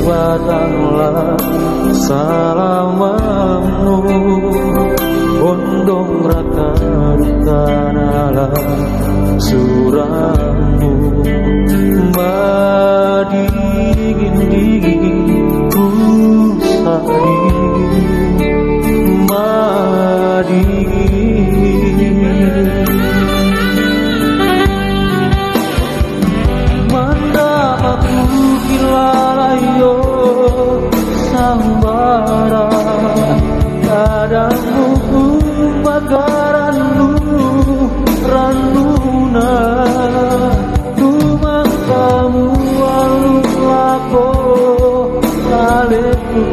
batanglah salamamnu Bondong raka tanala suramu madingin-dingin usai madingin Manda aku kilalayo sambara kadamu magarannu ranuna tumangkamu alun lako kaleku